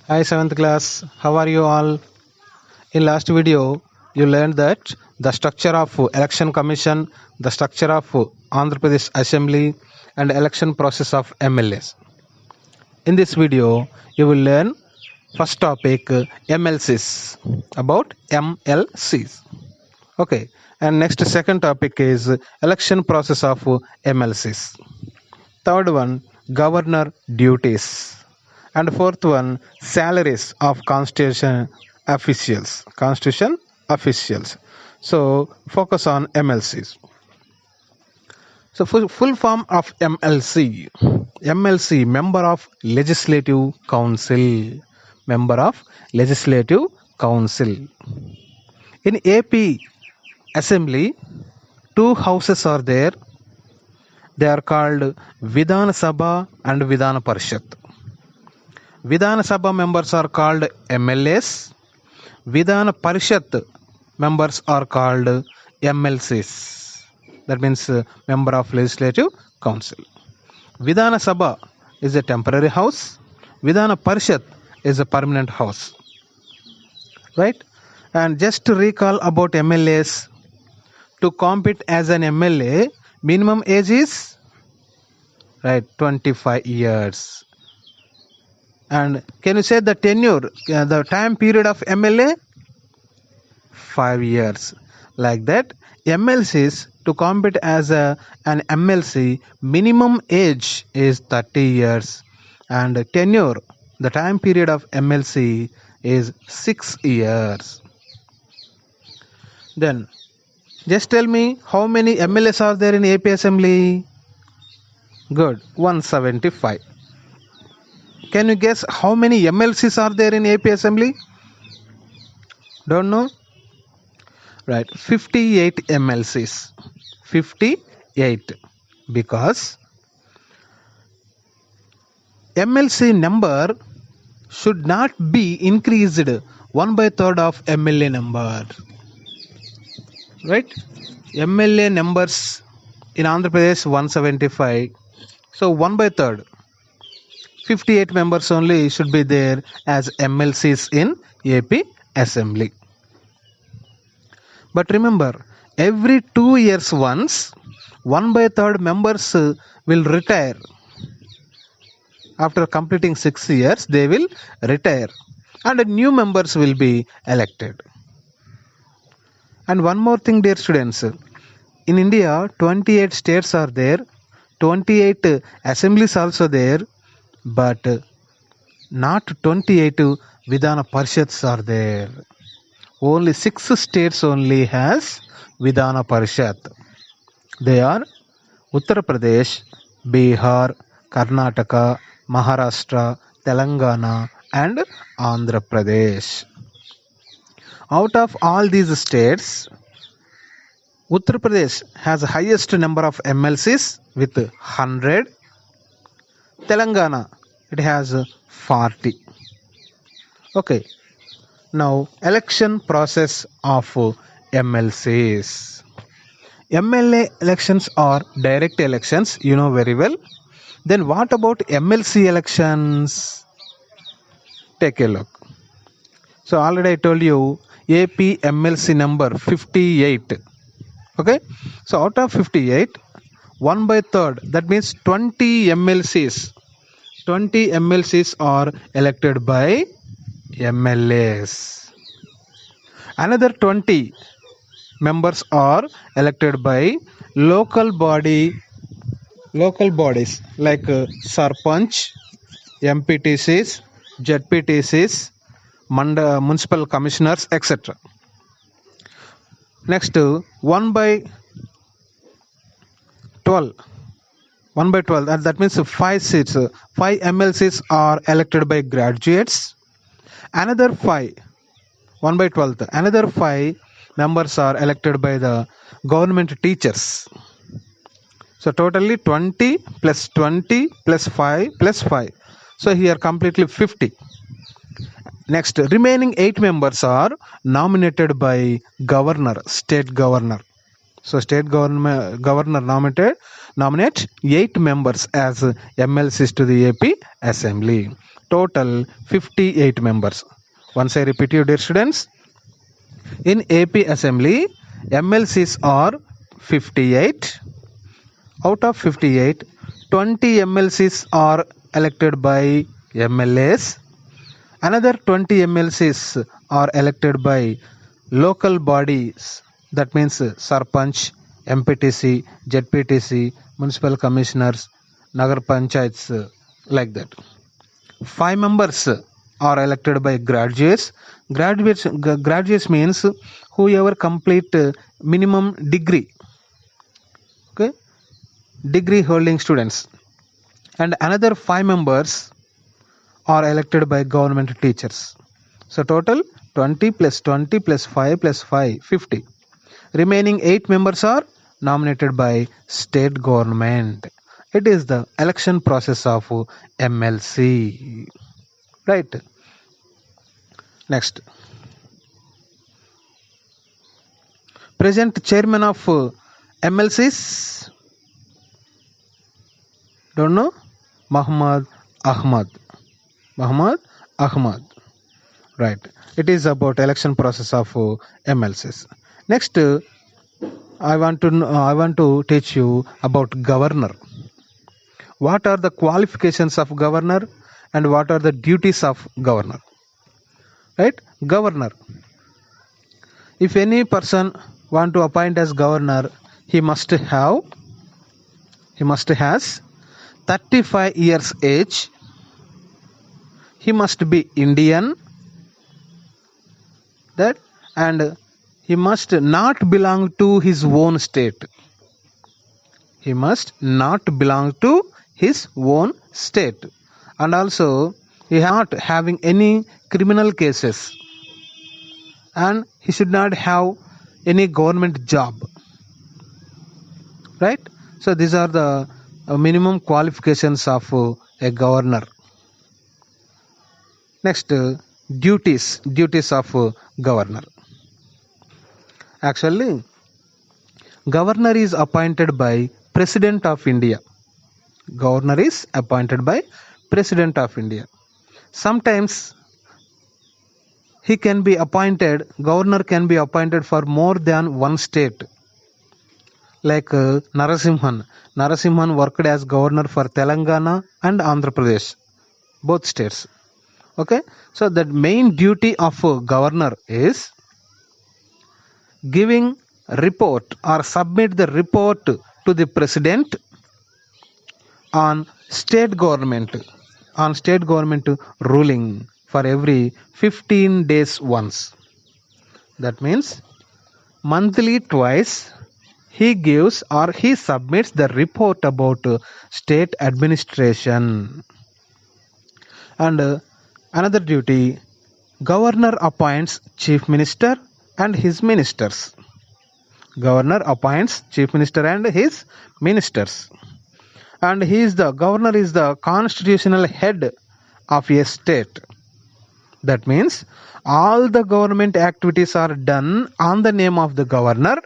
Hi 7th class, how are you all? In last video, you learned that the structure of election commission, the structure of Andhra Pradesh Assembly and election process of MLAs. In this video, you will learn first topic MLCs, about MLCs. Okay, and next second topic is election process of MLCs. Third one, governor duties. And fourth one, salaries of constitution officials. So focus on MLCs. So full form of MLC, member of legislative council. Member of legislative council. In AP assembly, two houses are there. They are called Vidhan Sabha and Vidhan Parishad. Vidhan Sabha members are called MLAs. Vidhan Parishad members are called MLCs. That means member of Legislative Council. Vidhan Sabha is a temporary house. Vidhan Parishad is a permanent house. Right? And just to recall about MLAs, to compete as an MLA, minimum age is 25 years. And can you say the tenure, the time period of MLA? 5 years. Like that, MLCs to compete as an MLC, minimum age is 30 years. And tenure, the time period of MLC is 6 years. Then, just tell me how many MLAs are there in AP Assembly? Good, 175. Can you guess how many MLCs are there in AP Assembly? Don't know? Right, 58 MLCs. 58. Because MLC number should not be increased 1/3 of MLA number. Right? MLA numbers in Andhra Pradesh 175. So 1/3. 58 members only should be there as MLCs in AP Assembly. But remember, every 2 years once, 1/3 members will retire. After completing 6 years, they will retire. And new members will be elected. And one more thing, dear students. In India, 28 states are there. 28 assemblies also there. But not 28 Vidhana Parishads are there. Only 6 states only has Vidhana Parishad. They are Uttar Pradesh, Bihar, Karnataka, Maharashtra, Telangana and Andhra Pradesh. Out of all these states, Uttar Pradesh has the highest number of MLCs with 100. Telangana, it has 40. Okay. Now, election process of MLCs. MLA elections are direct elections, you know very well. Then what about MLC elections? Take a look. So already I told you AP MLC number 58. Okay. So out of 58, 1/3, that means 20 MLCs. 20 MLCs are elected by MLAs. Another 20 members are elected by local bodies like Sarpanch, MPTCs, ZPTCs, municipal commissioners, etc. Next, 1/12. 1/12, that means 5 seats. 5 MLCs are elected by graduates. Another 5, 1/12, another 5 members are elected by the government teachers. So totally 20 plus 20 plus 5 plus 5. So here completely 50. Next, remaining 8 members are nominated by governor, state governor. So state governor nominate 8 members as MLCs to the AP Assembly. total 58 members. Once I repeat you, dear students, in AP Assembly, MLCs are 58. Out of 58, 20 MLCs are elected by MLAs. Another 20 MLCs are elected by local bodies. That means Sarpanch, MPTC, ZPTC, municipal commissioners, Nagar Panchayats, like that. 5 members are elected by graduates. Graduates means whoever complete minimum degree. Okay, degree holding students. And another 5 members are elected by government teachers. So total 20 plus 20 plus 5 plus 5, 50. Remaining 8 members are nominated by state government. It is the election process of MLC. Right. Next. Present chairman of MLCs. Don't know? Muhammad Ahmad. Muhammad Ahmad. Right. It is about election process of MLCs. Next, I want to teach you about governor. What are the qualifications of governor and what are the duties of governor? Right? Governor. If any person want to appoint as governor, he must has 35 years age. He must be Indian. That, and he must not belong to his own state. He must not belong to his own state. And also he not having any criminal cases. And he should not have any government job. Right? So these are the minimum qualifications of a governor. Next, duties of governor. Actually, governor is appointed by President of India. Governor is appointed by President of India. Sometimes governor can be appointed for more than one state. Like Narasimhan. Narasimhan worked as governor for Telangana and Andhra Pradesh, both states. Okay, so the main duty of a governor is giving report or submit the report to the president on state government ruling for every 15 days once. That means monthly twice he gives or he submits the report about state administration. And another duty, governor appoints chief minister and his ministers. Governor appoints chief minister and his ministers. And governor is the constitutional head of a state. That means all the government activities are done on the name of the governor,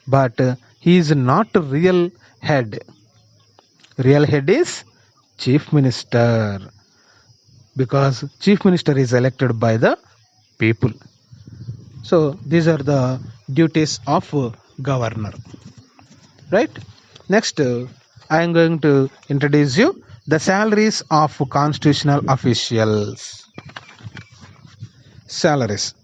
but he is not a real head. Real head is chief minister, because chief minister is elected by the people. So these are the duties of governor. Right? Next, I am going to introduce you the salaries of constitutional officials. Salaries.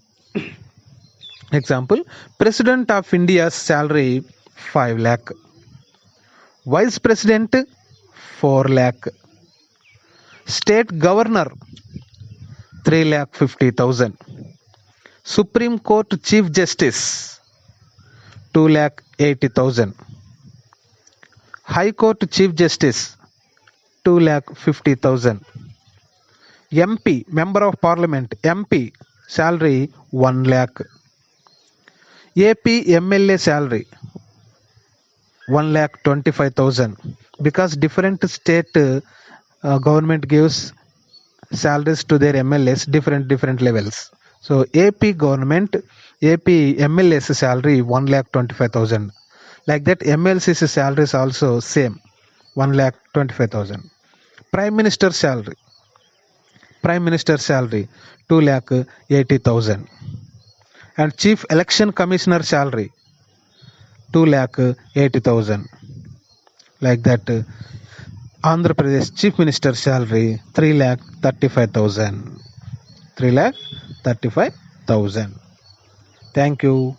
Example, President of India's salary 5 lakh. Vice President 4 lakh. State Governor 3,50,000. Supreme Court Chief Justice 2,80,000. High Court Chief Justice 2,50,000. MP, Member of Parliament, MP salary 1 lakh. AP MLA salary 1,25,000. Because different state government gives salaries to their MLAs different levels. So AP government, AP MLA's salary 1,25,000. Like that, MLC's salary is also same, 1,25,000. Prime Minister's salary Prime Minister salary 2,80,000, and Chief Election Commissioner salary 2,80,000. Like that, Andhra Pradesh Chief Minister salary 3,35,000. 3,35,000. Thank you.